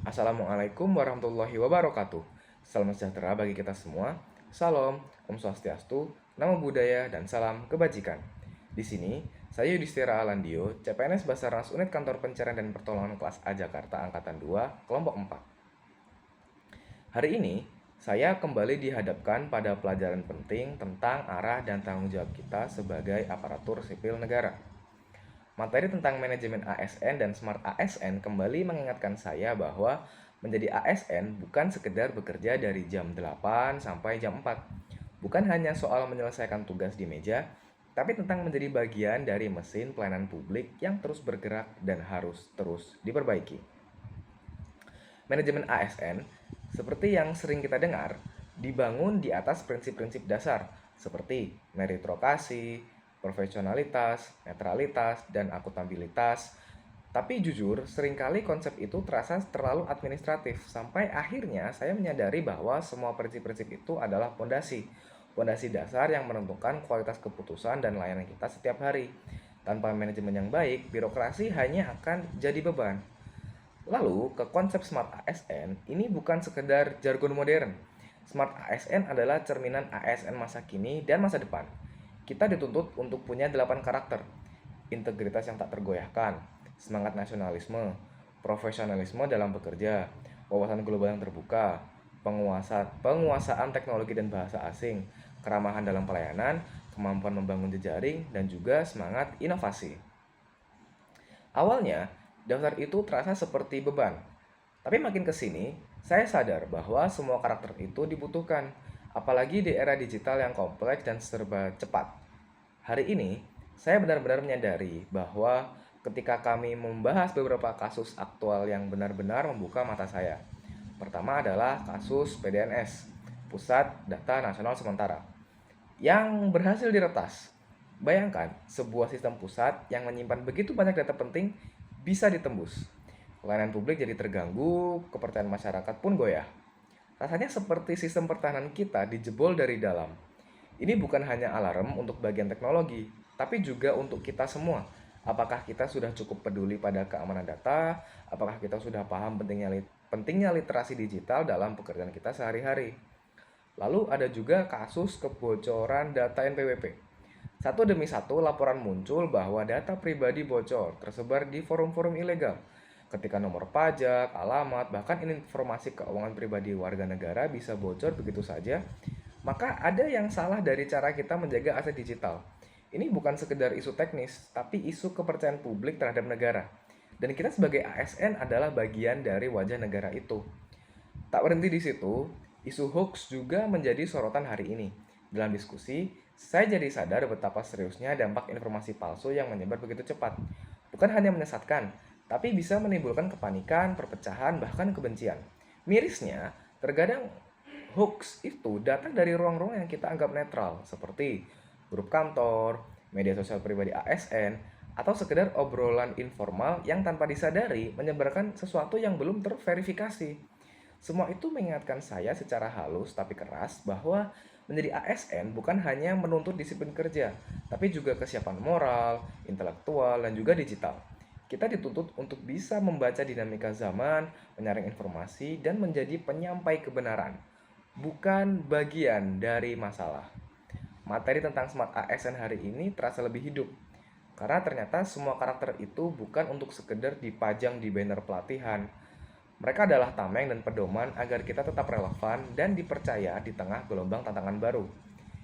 Assalamualaikum warahmatullahi wabarakatuh. Salam sejahtera bagi kita semua. Salam, Om Swastiastu, Namo Buddhaya, dan salam kebajikan. Di sini, saya Yudhistira Alandio, CPNS Basarnas Unit Kantor Pencarian dan Pertolongan Kelas A Jakarta Angkatan 2, Kelompok 4. Hari ini, saya kembali dihadapkan pada pelajaran penting tentang arah dan tanggung jawab kita sebagai aparatur sipil negara. Materi tentang manajemen ASN dan Smart ASN kembali mengingatkan saya bahwa menjadi ASN bukan sekedar bekerja dari jam 8 sampai jam 4. Bukan hanya soal menyelesaikan tugas di meja, tapi tentang menjadi bagian dari mesin pelayanan publik yang terus bergerak dan harus terus diperbaiki. Manajemen ASN, seperti yang sering kita dengar, dibangun di atas prinsip-prinsip dasar seperti meritokrasi, profesionalitas, netralitas, dan akuntabilitas. Tapi jujur, seringkali konsep itu terasa terlalu administratif, sampai akhirnya saya menyadari bahwa semua prinsip-prinsip itu adalah fondasi. Fondasi dasar yang menentukan kualitas keputusan dan layanan kita setiap hari. Tanpa manajemen yang baik, birokrasi hanya akan jadi beban. Lalu, ke konsep Smart ASN, ini bukan sekedar jargon modern. Smart ASN adalah cerminan ASN masa kini dan masa depan. Kita dituntut untuk punya 8 karakter. Integritas yang tak tergoyahkan, semangat nasionalisme, profesionalisme dalam bekerja, wawasan global yang terbuka, penguasaan teknologi dan bahasa asing, keramahan dalam pelayanan, kemampuan membangun jejaring, dan juga semangat inovasi. Awalnya, daftar itu terasa seperti beban. Tapi makin ke sini, saya sadar bahwa semua karakter itu dibutuhkan, apalagi di era digital yang kompleks dan serba cepat. Hari ini, saya benar-benar menyadari bahwa ketika kami membahas beberapa kasus aktual yang benar-benar membuka mata saya. Pertama adalah kasus PDNS, Pusat Data Nasional Sementara, yang berhasil diretas. Bayangkan, sebuah sistem pusat yang menyimpan begitu banyak data penting bisa ditembus. Pelayanan publik jadi terganggu, kepercayaan masyarakat pun goyah. Rasanya seperti sistem pertahanan kita dijebol dari dalam. Ini bukan hanya alarm untuk bagian teknologi, tapi juga untuk kita semua. Apakah kita sudah cukup peduli pada keamanan data? Apakah kita sudah paham pentingnya literasi digital dalam pekerjaan kita sehari-hari? Lalu ada juga kasus kebocoran data NPWP. Satu demi satu laporan muncul bahwa data pribadi bocor, tersebar di forum-forum ilegal. Ketika nomor pajak, alamat, bahkan informasi keuangan pribadi warga negara bisa bocor begitu saja, maka ada yang salah dari cara kita menjaga aset digital. Ini bukan sekedar isu teknis, tapi isu kepercayaan publik terhadap negara. Dan kita sebagai ASN adalah bagian dari wajah negara itu. Tak berhenti di situ, isu hoax juga menjadi sorotan hari ini. Dalam diskusi, saya jadi sadar betapa seriusnya dampak informasi palsu yang menyebar begitu cepat. Bukan hanya menyesatkan, tapi bisa menimbulkan kepanikan, perpecahan, bahkan kebencian. Mirisnya, terkadang hoax itu datang dari ruang-ruang yang kita anggap netral, seperti grup kantor, media sosial pribadi ASN, atau sekedar obrolan informal yang tanpa disadari menyebarkan sesuatu yang belum terverifikasi. Semua itu mengingatkan saya secara halus tapi keras bahwa menjadi ASN bukan hanya menuntut disiplin kerja, tapi juga kesiapan moral, intelektual, dan juga digital. Kita dituntut untuk bisa membaca dinamika zaman, menyaring informasi, dan menjadi penyampai kebenaran, bukan bagian dari masalah. Materi tentang Smart ASN hari ini terasa lebih hidup, karena ternyata semua karakter itu bukan untuk sekedar dipajang di banner pelatihan. Mereka adalah tameng dan pedoman agar kita tetap relevan dan dipercaya di tengah gelombang tantangan baru,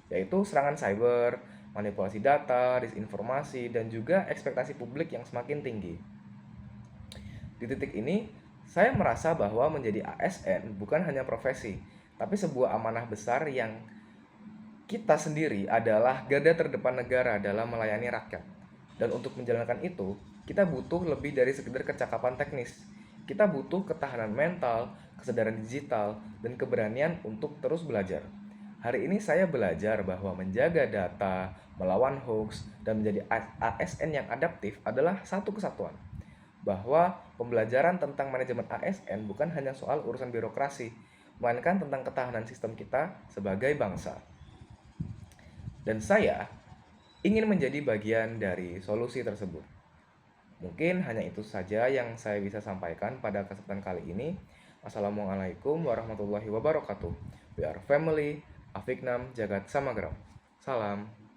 yaitu serangan cyber, manipulasi data, disinformasi, dan juga ekspektasi publik yang semakin tinggi. Di titik ini, saya merasa bahwa menjadi ASN bukan hanya profesi, tapi sebuah amanah besar yang kita sendiri adalah garda terdepan negara dalam melayani rakyat. Dan untuk menjalankan itu, kita butuh lebih dari sekedar kecakapan teknis. Kita butuh ketahanan mental, kesadaran digital, dan keberanian untuk terus belajar. Hari ini saya belajar bahwa menjaga data, melawan hoax, dan menjadi ASN yang adaptif adalah satu kesatuan. Bahwa pembelajaran tentang manajemen ASN bukan hanya soal urusan birokrasi, melainkan tentang ketahanan sistem kita sebagai bangsa. Dan saya ingin menjadi bagian dari solusi tersebut. Mungkin hanya itu saja yang saya bisa sampaikan pada kesempatan kali ini. Assalamualaikum warahmatullahi wabarakatuh. We are family, Afiknam Jagat Samagram. Salam.